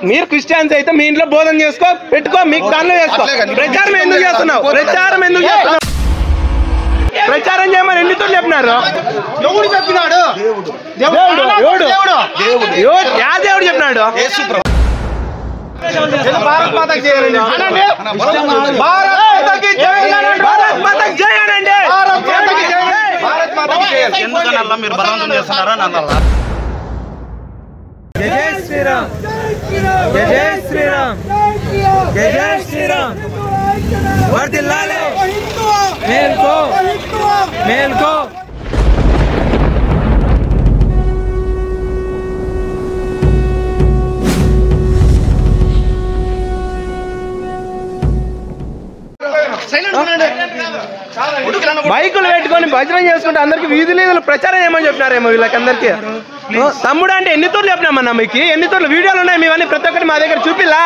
మీరు క్రిస్టియన్స్ అయితే మీ ఇంట్లో బోధన చేసుకో పెట్టుకో మీకు దానిలో చేసుకో ప్రచారం ఎందుకు చేస్తున్నావు ప్రచారం చేయమని ఎన్నితో చెప్పినారు ఎవడు చెప్పినాడు దేవుడు చెప్పినాడు భారత్ మాతకి చేయాలండి భారత్ మాతకి జై అనండి ఎందుకనల్లా మీరు బలవంతం చేస్తున్నారా నన్నల్లా జై జై శ్రీరామ్ జై జై శ్రీరామ్ జై జై శ్రీరామ్ వర్ధిల్లాలి మేల్కో మేల్కో బైకులు పెట్టుకొని భజన చేసుకుంటే అందరికి వీధి వీధులు ప్రచారం చేయమని చెప్పినారేమో వీళ్ళకందరికి తమ్ముడు అంటే ఎన్ని తూర్లు చెప్పినామన్నా మీకు ఎన్ని తూర్లు వీడియోలు ఉన్నాయి మీవన్నీ ప్రతి ఒక్కటి మా దగ్గర చూపిలా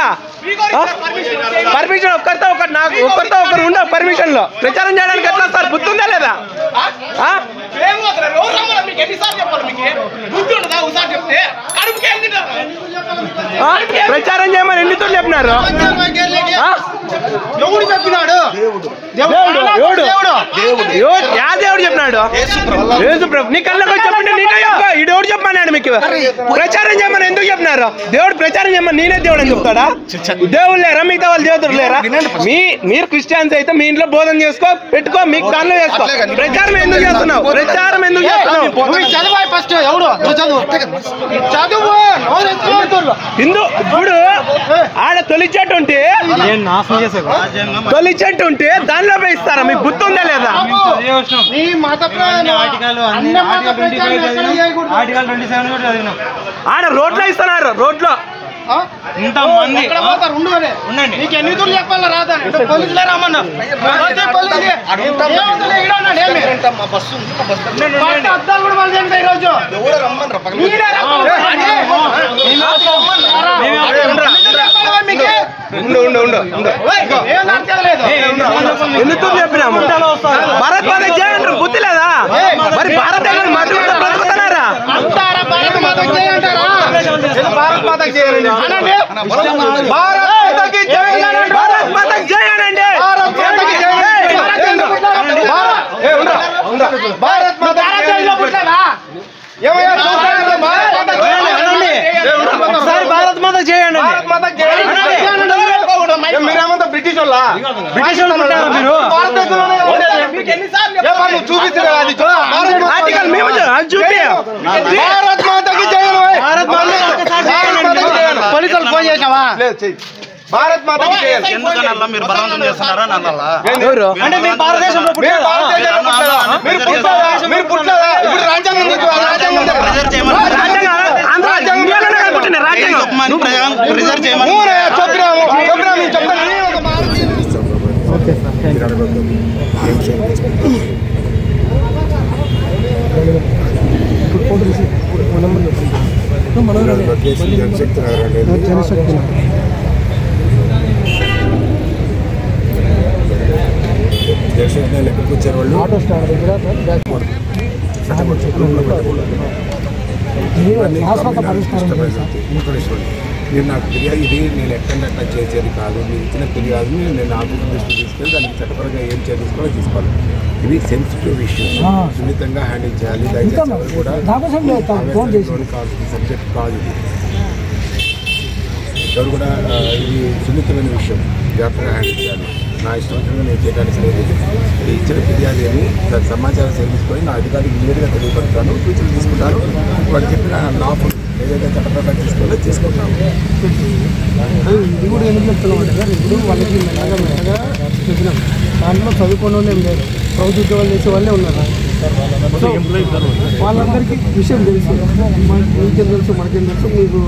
పర్మిషన్ ఒక్కరితో ఒకరు ఉండవు పర్మిషన్ లో ప్రచారం చేయడానికి ఎట్లా సార్ బుద్ధి ఉందా లేదా ప్రచారం చేయమని ఎన్ని తూర్లు చెప్పినారు ఎవడు చెప్పినాడు దేవుడు చెప్పినాడు నీ కళ్ళకు చెప్పండి ఈడెవడు చెప్పమన్నాడు మీకు ప్రచారం చేయమని ఎందుకు చెప్పినారు దేవుడు ప్రచారం చేయమని నేనే దేవుడు అని చెప్తాడా దేవుడు లేరా మిగతా వాళ్ళు దేవుడు లేరా మీరు క్రిస్టియన్స్ అయితే మీ ఇంట్లో బోధన చేసుకో పెట్టుకో మీకు దానిలో చేసుకో ప్రచారం ఎందుకు చేస్తున్నావు ఫస్ట్ ఎవడు చదువు హిందూ ఇప్పుడు ఆడ తొలి చెట్టు ఉంటే దానిలో ఇస్తారా మీకు గుర్తు ఉందా లేదా ఆడ రోడ్లో ఇస్తున్నారు రోడ్లో ఇంతమంది నీకు ఎన్ని తూర్లు చెప్పాలా రాదా పోలీసులే రమ్మన్నా అద్దాలు కూడా వాళ్ళు చేయండి ఈరోజు ఎందుకు చెప్పినాము భారత్ మాతకి జై అంటారు బుద్ధి లేదా మరి భారతదేశం బ్రతుకుతున్నారా భారత్ మాతకి జై అంటారా భారత్ మాతకి చేయాలండి భారత్ మాతకి జై అనండి భారత్ భారత్ మాత చేయండి మీరేమంతా బ్రిటిష్ వాళ్ళ మీరు చూపిస్తారు భారత్ మాతకి పోలీసులు ఫోన్ చేసావా భారత్ మాతకి ఎందుకనల్లా మీరు బలవంతం చేస్తున్నారా నన్నల్లా అంటే మీరు భారతదేశంలో మీరు పుట్టారా ఇప్పుడు రాజ్యాంగం ఎక్కడికి వచ్చారు వాళ్ళు ఆటో స్టాండ్ దగ్గర మీరు నాకు ఫిర్యాదు ఇది నేను ఎక్కడ చేసేది కాదు మీరు ఇచ్చిన ఫిర్యాదుని నేను ఆఫీస్ దృష్టి తీసుకెళ్ళి దానికి చట్టపరంగా ఏం చేసుకోవాలో తీసుకోవాలి ఇది సెన్సిటివ్ ఇష్యూ సున్నితంగా హ్యాండిల్ చేయాలి దయచేసి కూడా కావాల్సిన సబ్జెక్ట్ కాదు ఇది ఎవరు కూడా ఇది సున్నితమైన విషయం జాగ్రత్తగా హ్యాండిల్ చేయాలి నా ఇష్టంగా నేను చేయడానికి లేదు ఇది ఇచ్చిన ఫిర్యాదు ఏమి దాని సమాచారం సేకరించుకొని నా అధికారికి ఇమీడియట్గా తెలియపడతాను సూచనలు తీసుకుంటాను వాళ్ళు చెప్పిన లాఫుల్ ఏదైతే చట్టప్రకారం తీసుకోవాలో తీసుకుంటాము ఇది కూడా ఎందుకు చెప్తున్నాం అంటే సార్ ఇప్పుడు వాళ్ళకి మెల్లగా చెప్పినాం దాంట్లో చదువుకున్న వాళ్ళు ఏం లేదు ప్రభుత్వ ఉద్యోగాలు చేసే వాళ్ళే ఉన్నారు వాళ్ళందరికీ విషయం తెలుసు మీకేం తెలుసు మనకేం తెలుసు మీకు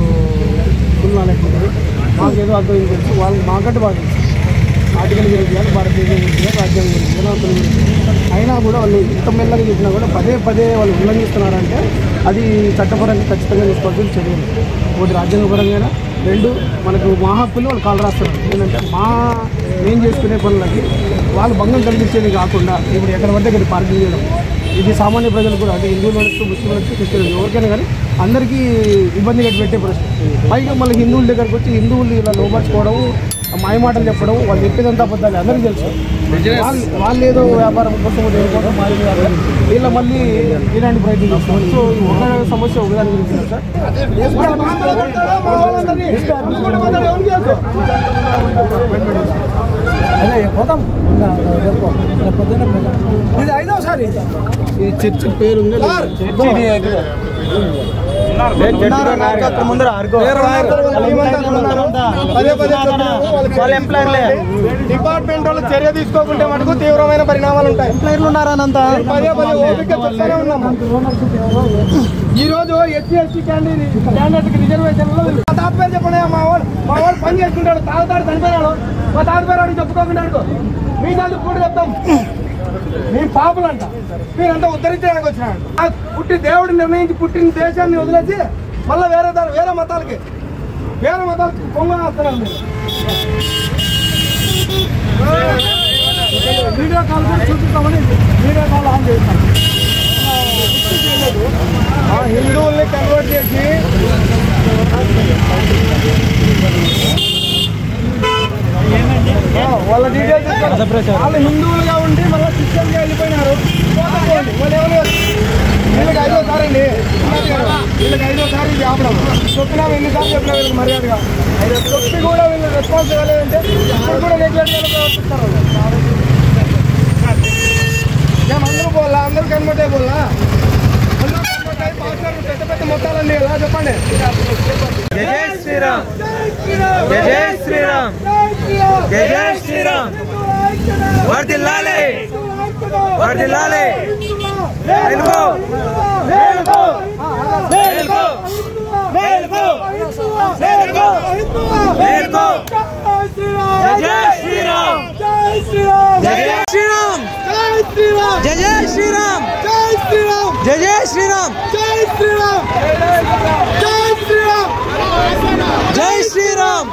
ఫుల్ నాలెడ్జ్ ఉంటుంది మాకేదో అర్థం తెలుసు వాళ్ళు మాకంటే బాగా తెలుసు ఆర్టికల్ గురించి కానీ భారతదేశం గురించి కానీ రాజ్యాంగం గురించి కానీ అతని గురించి అయినా కూడా వాళ్ళు ఇంత మెల్లగా చెప్పినా కూడా పదే వాళ్ళు ఉల్లంఘిస్తున్నారంటే అది చట్టపరంగా ఖచ్చితంగా తీసుకోవాల్సిన చర్యలు ఒకటి రాజ్యాంగపరంగా రెండు మనకు మా హక్కులు వాళ్ళు కాలు రాస్తున్నారు ఏంటంటే మేము చేసుకునే పనులకి వాళ్ళు భంగం కలిగించేది కాకుండా ఇప్పుడు ఎక్కడ పడితే ఇక్కడ పార్కింగ్ చేయడం ఇది సామాన్య ప్రజలు కూడా అంటే హిందువులు నడుస్తూ ముస్లింలు నడుస్తూ క్రిస్టియన్లు ఎవరికైనా కానీ అందరికీ ఇబ్బంది పెట్టే పరిస్థితి. పైగా మళ్ళీ హిందువుల దగ్గరకు వచ్చి హిందువులు ఇలా లోపరుచుకోవడం, మాయమాటలు చెప్పడం, వాళ్ళు చెప్పేదంతా అబద్ధాలు అందరికీ తెలుసు. వాళ్ళు ఏదో వ్యాపారం కోసం దేనికోసం వీళ్ళ మళ్ళీ ఇలాంటి ప్రయత్నం చేస్తారు. సో ఒక సమస్య ఒకదాని గురించి సార్ అదే పోతాం. ఇది 5వసారి ఈ చర్చి పేరు డిపార్ట్మెంట్ వాళ్ళు చర్య తీసుకోకుంటే మటుకు తీవ్రమైన పరిణామాలు ఉంటాయి. ఎంప్లాయర్లు ఉన్నారనంత ఈ రోజు ఎస్సీ ఎస్టీ క్యాండిడేట్ రిజర్వేషన్ మా తాత పేరు చెప్పండి. మా వాడు పని చేసుకుంటాడు, తాగుతాడు, చనిపోయాడు, మా తాత పేరు చెప్పుకోకుండా మీ దాన్ని కూడా చెప్తాం. మేము పాపులు అంట, మీరంతా ఉద్ధరించడానికి వచ్చినాడు. పుట్టి దేవుడు నిర్ణయించి పుట్టిన దేశాన్ని వదిలేసి మళ్ళీ వేరే మతాలకి పొంగ వీడియో కాల్ కూడా చూపిస్తామని వీడియో కాల్ ఆన్ చేస్తాం. హిందువుల్ని కన్వర్ట్ చేసి వాళ్ళ డీటెయిల్స్ వాళ్ళు హిందువులుగా ఉండి మళ్ళీ క్రిస్టియన్గా వెళ్ళిపోయినారు. వాళ్ళు ఎవరు వీళ్ళకి 5వసారి అండి, వీళ్ళకి 5వసారి ఇది ఆపడం. చెప్పినా ఎన్నిసార్లు చెప్పినా వీళ్ళకి మర్యాదగా చెప్పి కూడా వీళ్ళు రెస్పాన్స్ ఇవ్వలేదంటే ఇప్పుడు కూడా నెగ్లెక్ట్గా ప్రవర్తిస్తారు. మేము అందరూ పోలా, అందరూ కన్వర్ట్ అయిపోలా, అందరూ కన్వర్ట్ అయి పాస్టర్ పెద్ద పెద్ద మొత్తాలండి. ఎలా చెప్పండి? జై శ్రీరామ్, జై శ్రీరామ్, జై శ్రీరామ్. వర్ధిల్లాలి, వర్ధిల్లాలి. మేల్కో, మేల్కో, మేల్కో, మేల్కో, మేల్కో, మేల్కో. జై శ్రీరామ్, జై శ్రీరామ్, జై శ్రీరామ్, జై శ్రీరామ్, జై శ్రీరామ్, జై శ్రీరామ్, జై శ్రీరామ్, జై శ్రీరామ్, జై శ్రీరామ్, జై శ్రీరామ్,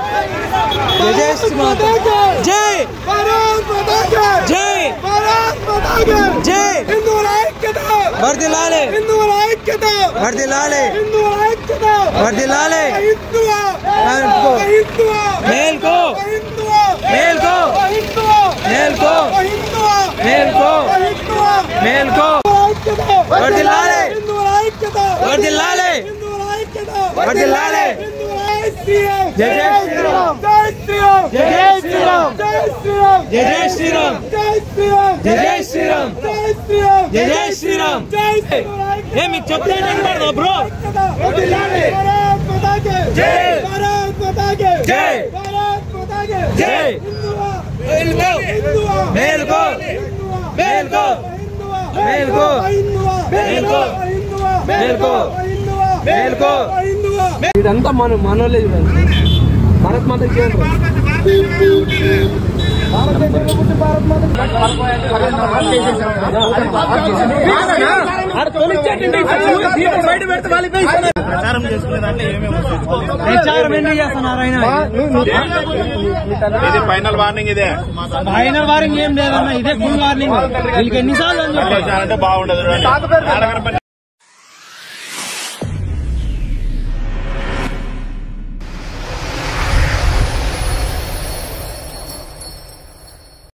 జై భారత్ మాతా కీ జై, భారత్ మాతా కీ జై. హిందువుల ఐక్యత వర్ధిల్లాలి, హిందువుల ఐక్యత వర్ధిల్లాలి, హిందువుల ఐక్యత వర్ధిల్లాలి. మేల్కో, మేల్కో, మేల్కో, మేల్కో, మేల్కో, మేల్కో. వర్ధిల్లాలి, వర్ధిల్లాలి, వర్ధిల్లాలి. జై శ్రీరామ్, జై శ్రీరామ్, జై శ్రీరామ్, జై శ్రీరామ్, జై శ్రీరామ్, జై శ్రీరామ్, జై శ్రీరామ్, జై శ్రీరామ్, జై శ్రీరామ్, జై శ్రీరామ్. ఏ మీకు చెప్తాను బ్రో. వర్ధిల్లాలి, భారత్ మాతా కీ జై, భారత్ మాతా కీ జై, భారత్ మాతా కీ జై. మేల్కో, మేల్కో, మేల్కో, మేల్కో, మేల్కో, మేల్కో, మేల్కో. ఇదంతా మనోలే చూడండి. భారత్ మాత చేయండి. ప్రచారం చేసుకునే దాంట్లో ఏమేమి ప్రచారం ఎందుకు చేస్తున్నారు ఆయన? ఇది ఫైనల్ వార్నింగ్, ఇదే ఫైనల్ వార్నింగ్ ఏం లేదన్నా, ఇదే ఫుల్ వార్నింగ్. వీళ్ళకి ఎన్నిసార్లు అంటే బాగుండదు.